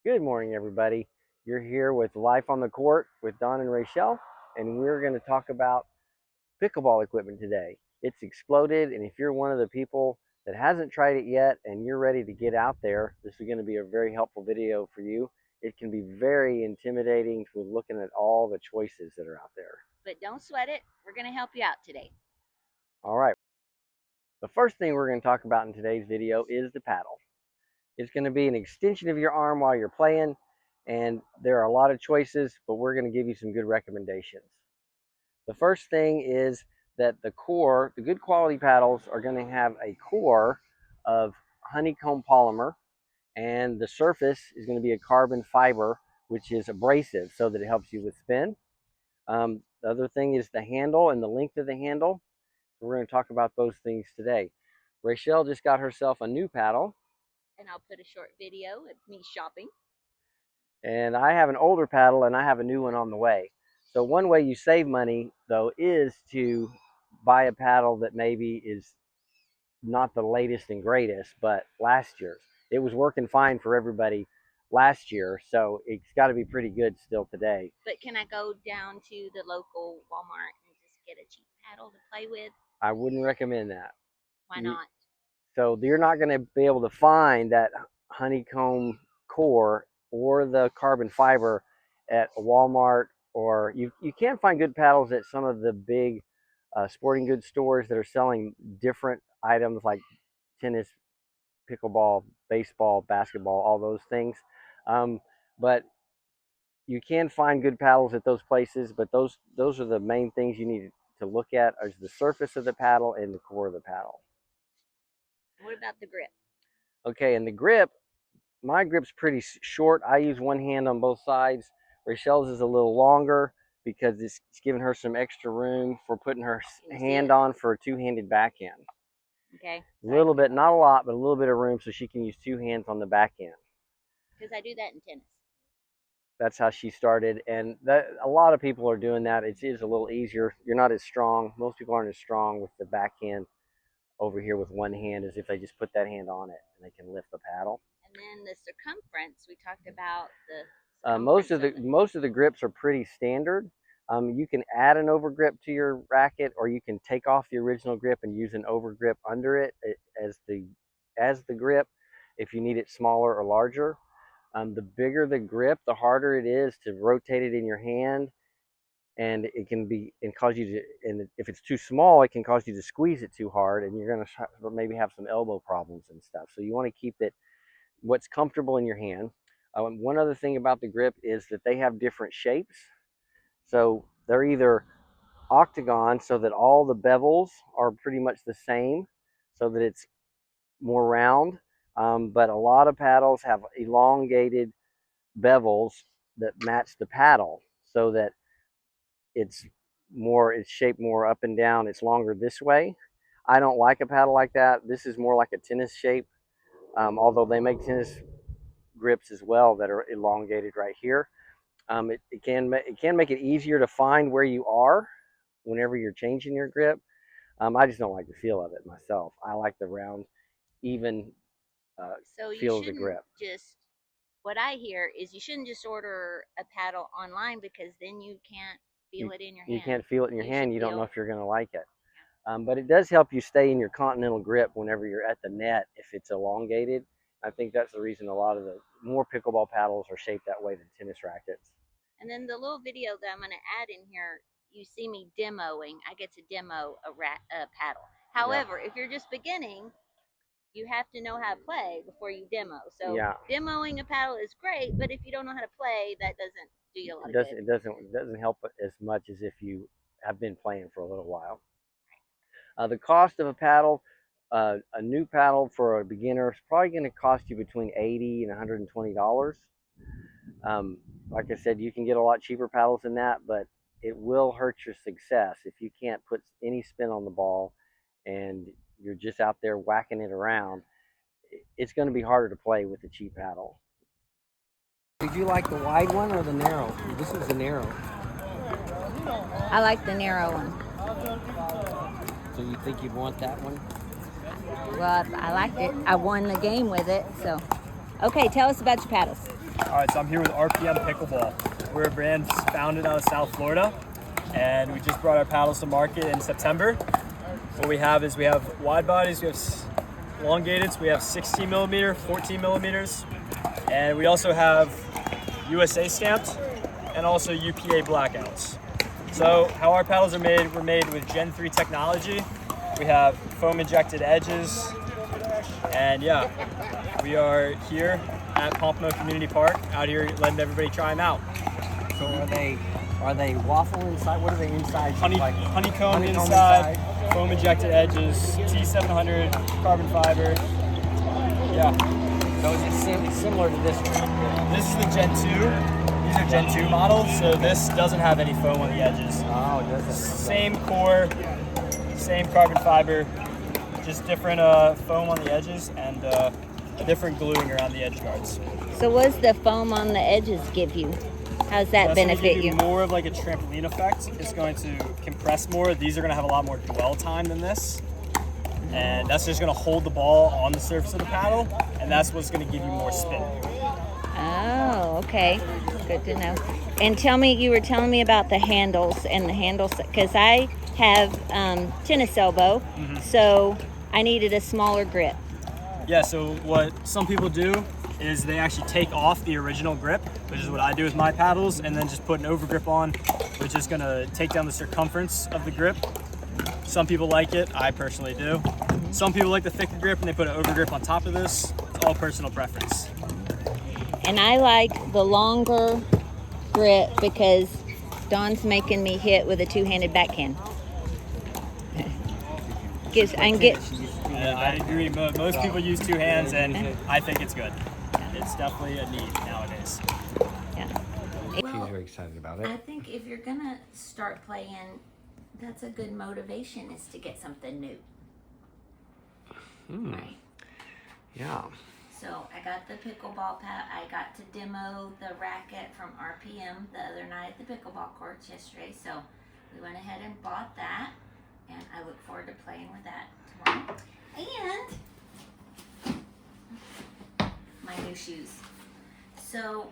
Good morning, everybody. You're here with Life on the Court with Don and Rachel, and we're going to talk about pickleball equipment today. It's exploded, and if you're one of the people that hasn't tried it yet and you're ready to get out there, this is going to be a very helpful video for you. It can be very intimidating with looking at all the choices that are out there. But don't sweat it. We're going to help you out today. All right. The first thing we're going to talk about in today's video is the paddle. It's going to be an extension of your arm while you're playing, and there are a lot of choices, but we're going to give you some good recommendations. The first thing is that the core, the good quality paddles are going to have a core of honeycomb polymer, and the surface is going to be a carbon fiber, which is abrasive so that it helps you with spin. The other thing is the handle and the length of the handle. So we're going to talk about those things today. Rachel just got herself a new paddle. And I'll put a short video of me shopping. And I have an older paddle and I have a new one on the way. So one way you save money, though, is to buy a paddle that maybe is not the latest and greatest, but last year's. It was working fine for everybody last year, so it's got to be pretty good still today. But can I go down to the local Walmart and just get a cheap paddle to play with? I wouldn't recommend that. Why not? So you're not going to be able to find that honeycomb core or the carbon fiber at a Walmart, or you can find good paddles at some of the big sporting goods stores that are selling different items like tennis, pickleball, baseball, basketball, all those things. But you can find good paddles at those places, but those are the main things you need to look at is the surface of the paddle and the core of the paddle. What about the grip? Okay, and the grip, my grip's pretty short. I use one hand on both sides. Rachel's is a little longer because it's giving her some extra room for putting her hand on for a two-handed backhand. Okay. A little bit, not a lot, but a little bit of room so she can use two hands on the backhand. Because I do that in tennis. That's how she started, and a lot of people are doing that. It is a little easier. You're not as strong. Most people aren't as strong with the backhand over here with one hand as if they just put that hand on it and they can lift the paddle. And then the circumference, we talked about the most of the grips are pretty standard. You can add an overgrip to your racket, or you can take off the original grip and use an overgrip under it as the grip if you need it smaller or larger. The bigger the grip, the harder it is to rotate it in your hand, and it can cause you to. And if it's too small, it can cause you to squeeze it too hard, and you're going to maybe have some elbow problems and stuff. So you want to keep it what's comfortable in your hand. One other thing about the grip is that they have different shapes. So they're either octagon, so that all the bevels are pretty much the same, so that it's more round. But a lot of paddles have elongated bevels that match the paddle, so that it's shaped more up and down. It's longer this way. I don't like a paddle like that. This is more like a tennis shape, although they make tennis grips as well that are elongated right here. It can make it easier to find where you are whenever you're changing your grip. I just don't like the feel of it myself. I like the round, even feel of the grip. What I hear is you shouldn't just order a paddle online, because then you can't feel it in your hand. You can't feel it in your hand. You don't know if you're going to like it. But it does help you stay in your continental grip whenever you're at the net if it's elongated. I think that's the reason a lot of the more pickleball paddles are shaped that way than tennis rackets. And then the little video that I'm going to add in here, you see me demoing. I get to demo a paddle. However, if you're just beginning, you have to know how to play before you demo. So demoing a paddle is great, but if you don't know how to play, that doesn't do you a lot of good. It doesn't help as much as if you have been playing for a little while. The cost of a paddle, a new paddle for a beginner is probably going to cost you between $80 and $120. Like I said, you can get a lot cheaper paddles than that, but it will hurt your success if you can't put any spin on the ball and you're just out there whacking it around. It's going to be harder to play with a cheap paddle. Did you like the wide one or the narrow? This is the narrow. I like the narrow one. So you think you'd want that one? Well, I liked it. I won the game with it, so. Okay, tell us about your paddles. All right, so I'm here with RPM Pickleball. We're a brand founded out of South Florida, and we just brought our paddles to market in September. What we have is we have wide bodies, we have elongated, we have 16 millimeter, 14 millimeters, and we also have USA stamped and also UPA blackouts. So how our paddles are made, we're made with Gen 3 technology. We have foam injected edges, and yeah, we are here at Pompano Community Park, out here letting everybody try them out. So are they waffle inside? What are they inside? Honeycomb inside, foam injected edges, T700 carbon fiber. Yeah. So is it similar to this one? This is the Gen 2. These are Gen 2 models, so this doesn't have any foam on the edges. Oh, it doesn't. Same core, same carbon fiber, just different foam on the edges and different gluing around the edge guards. So what does the foam on the edges give you? How's that benefit you? More of like a trampoline effect. It's going to compress more. These are going to have a lot more dwell time than this. And that's just going to hold the ball on the surface of the paddle, and that's what's going to give you more spin. Oh, okay. Good to know. And you were telling me about the handles, because I have tennis elbow, so I needed a smaller grip. Yeah, so what some people do is they actually take off the original grip, which is what I do with my paddles, and then just put an overgrip on, which is going to take down the circumference of the grip. Some people like it. I personally do. Some people like the thicker grip and they put an overgrip on top of this. It's all personal preference. And I like the longer grip because Dawn's making me hit with a two-handed backhand. I agree. Most people use two hands, and I think it's good. It's definitely a need nowadays. Yeah. She's very excited about it. I think if you're gonna start playing, that's a good motivation, is to get something new. Right. Yeah. So I got the pickleball pad. I got to demo the racket from RPM the other night at the pickleball courts yesterday. So we went ahead and bought that, and I look forward to playing with that tomorrow. And my new shoes. So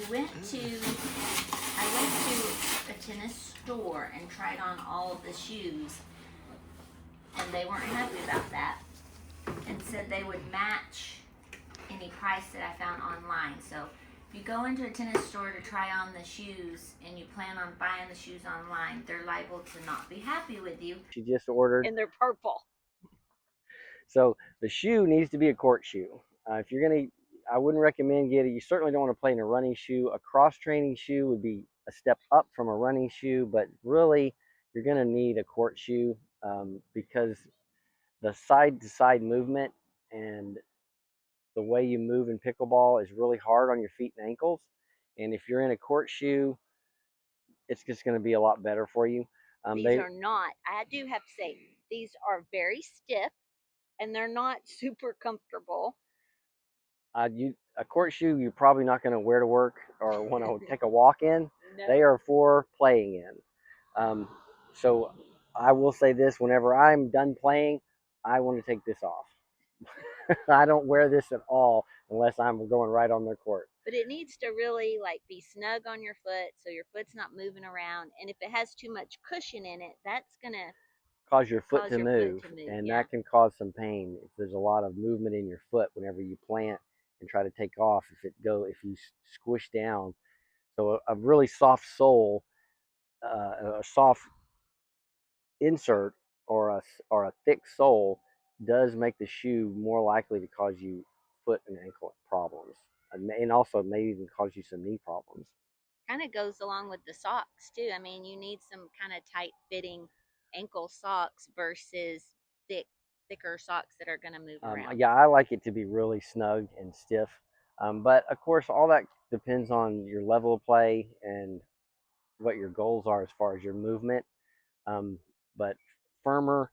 I went to a tennis store and tried on all of the shoes, and they weren't happy about that and said they would match any price that I found online. So if you go into a tennis store to try on the shoes and you plan on buying the shoes online, they're liable to not be happy with you. She just ordered. And they're purple. So the shoe needs to be a court shoe. If you're gonna, I wouldn't recommend getting. You certainly don't want to play in a running shoe. A cross training shoe would be a step up from a running shoe, but really, you're gonna need a court shoe because the side to side movement and the way you move in pickleball is really hard on your feet and ankles. And if you're in a court shoe, it's just going to be a lot better for you. These are not, I do have to say, these are very stiff and they're not super comfortable. A court shoe you're probably not going to wear to work or want to take a walk in. No. They are for playing in. So I will say this: whenever I'm done playing, I want to take this off. I don't wear this at all unless I'm going right on their court. But it needs to really be snug on your foot so your foot's not moving around. And if it has too much cushion in it, that's gonna cause your foot to move, and that can cause some pain if there's a lot of movement in your foot whenever you plant and try to take off. If you squish down, so a really soft sole, a soft insert, or a thick sole does make the shoe more likely to cause you foot and ankle problems, and also may even cause you some knee problems. Kind of goes along with the socks too. I mean, you need some kind of tight fitting ankle socks versus thicker socks that are going to move around. Yeah, I like it to be really snug and stiff, but of course all that depends on your level of play and what your goals are as far as your movement. But firmer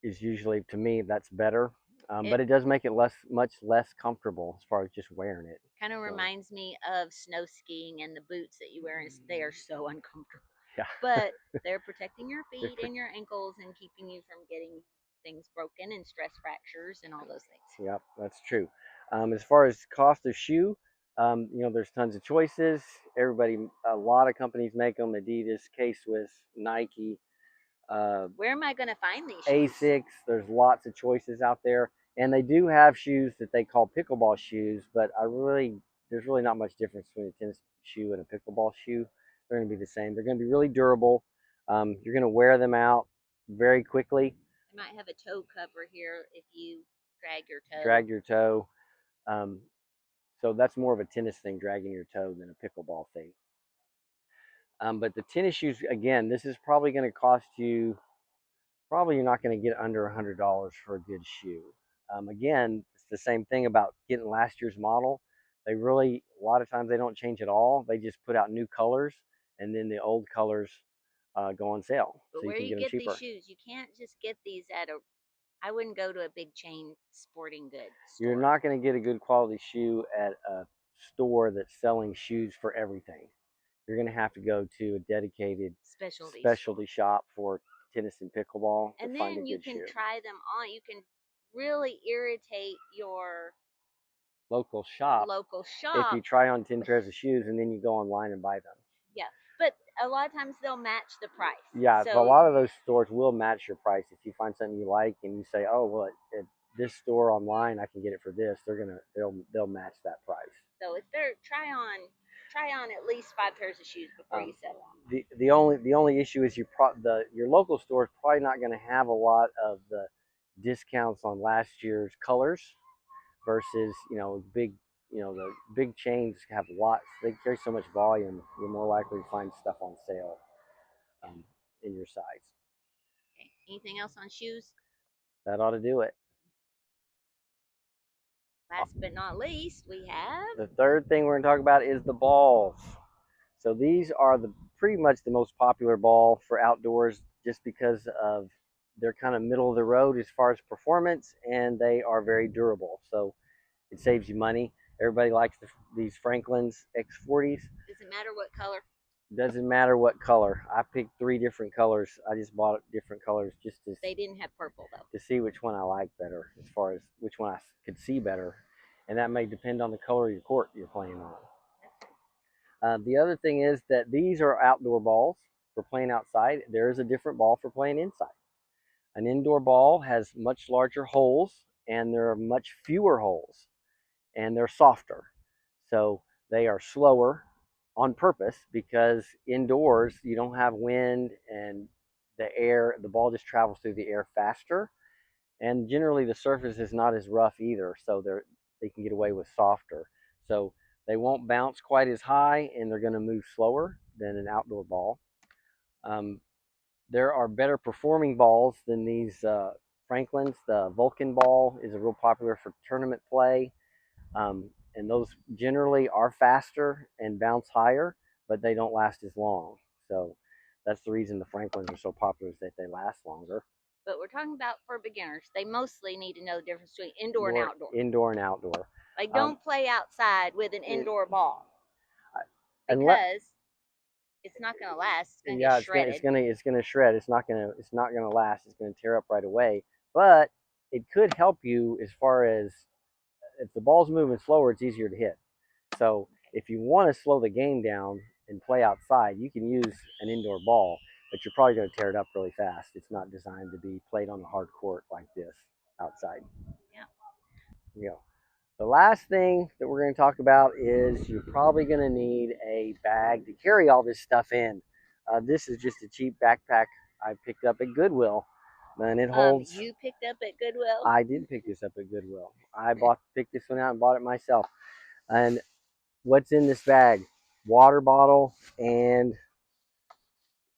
is usually, to me, that's better. But it does make it much less comfortable as far as just wearing it. Kind of reminds me of snow skiing and the boots that you wear, and they are so uncomfortable. Yeah. But they're protecting your feet and your ankles and keeping you from getting things broken and stress fractures and all those things. Yep, that's true. As far as cost of shoe, there's tons of choices. A lot of companies make them. Adidas, K-Swiss, Nike, Where am I going to find these shoes? Asics. There's lots of choices out there, and they do have shoes that they call pickleball shoes. But there's really not much difference between a tennis shoe and a pickleball shoe. They're going to be the same. They're going to be really durable. You're going to wear them out very quickly. They might have a toe cover here if you drag your toe. Drag your toe. So that's more of a tennis thing, dragging your toe, than a pickleball thing. But the tennis shoes, again, this is probably going to cost you. Probably you're not going to get under $100 for a good shoe. Again, it's the same thing about getting last year's model. A lot of times they don't change at all. They just put out new colors, and then the old colors go on sale. But so where you you can get get them cheaper. these shoes, you can't just get these at a. I wouldn't go to a big chain sporting goods store. You're not going to get a good quality shoe at a store that's selling shoes for everything. You're going to have to go to a dedicated specialty shop for tennis and pickleball to and find a then you good can shoe. try them on. You can really irritate your local shop if you try on 10 pairs of shoes and then you go online and buy them. Yeah, but a lot of times they'll match the price. Yeah, so but a lot of those stores will match your price. If you find something you like and you say, "Oh, well, at this store online I can get it for this," they'll match that price. So if they're try on at least 5 pairs of shoes before you settle on. The only issue is your local store is probably not going to have a lot of the discounts on last year's colors versus the big chains have lots. They carry so much volume. You're more likely to find stuff on sale in your size. Okay. Anything else on shoes? That ought to do it. Last but not least, we have the third thing we're going to talk about is the balls. So these are pretty much the most popular ball for outdoors, just because of they're kind of middle of the road as far as performance, and they are very durable. So it saves you money. Everybody likes these Franklin's X40s. Does it matter what color? Doesn't matter what color. I picked 3 different colors. I just bought different colors just to. They didn't have purple though. To see which one I like better, as far as which one I could see better, and that may depend on the color of your court you're playing on. The other thing is that these are outdoor balls for playing outside. There is a different ball for playing inside. An indoor ball has much larger holes, and there are much fewer holes, and they're softer. So they are slower on purpose, because indoors you don't have wind, and the ball just travels through the air faster, and generally the surface is not as rough either, so they can get away with softer. So they won't bounce quite as high, and they're going to move slower than an outdoor ball. There are better performing balls than these Franklin's. The Vulcan ball is a real popular for tournament play. And those generally are faster and bounce higher, but they don't last as long. So that's the reason the Franklins are so popular, is that they last longer. But we're talking about for beginners. They mostly need to know the difference between indoor and outdoor. Indoor and outdoor. Like, don't play outside with an indoor ball, because it's not going to last. It's going to get shredded. It's going to shred. It's not going to last. It's going to tear up right away. But it could help you as far as, if the ball's moving slower, it's easier to hit. So if you want to slow the game down and play outside, you can use an indoor ball, but you're probably going to tear it up really fast. It's not designed to be played on a hard court like this outside. Yeah. The last thing that we're going to talk about is you're probably going to need a bag to carry all this stuff in. This is just a cheap backpack I picked up at Goodwill. And it holds. You picked up at Goodwill? I did pick this up at Goodwill. I picked this one out and bought it myself. And what's in this bag? Water bottle and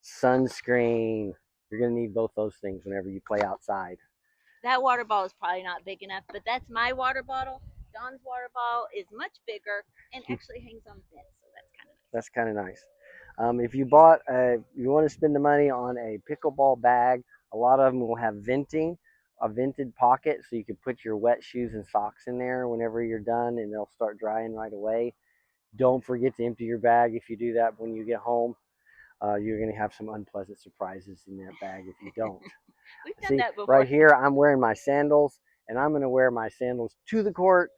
sunscreen. You're going to need both those things whenever you play outside. That water bottle is probably not big enough, but that's my water bottle. Don's water bottle is much bigger and actually hangs on the bed, so that's kind of nice. If you want to spend the money on a pickleball bag, a lot of them will have a vented pocket, so you can put your wet shoes and socks in there whenever you're done, and they'll start drying right away. Don't forget to empty your bag. If you do that when you get home, you're going to have some unpleasant surprises in that bag if you don't. We've done that before. Right here, I'm wearing my sandals, and I'm going to wear my sandals to the court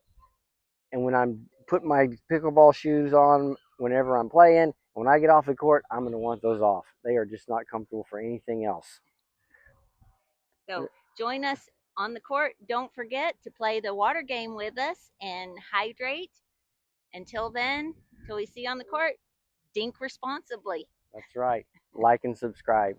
and when I'm putting my pickleball shoes on whenever I'm playing, when I get off the court, I'm going to want those off. They are just not comfortable for anything else. So join us on the court. Don't forget to play the water game with us and hydrate. Until then, till we see you on the court, dink responsibly. That's right. Like and subscribe.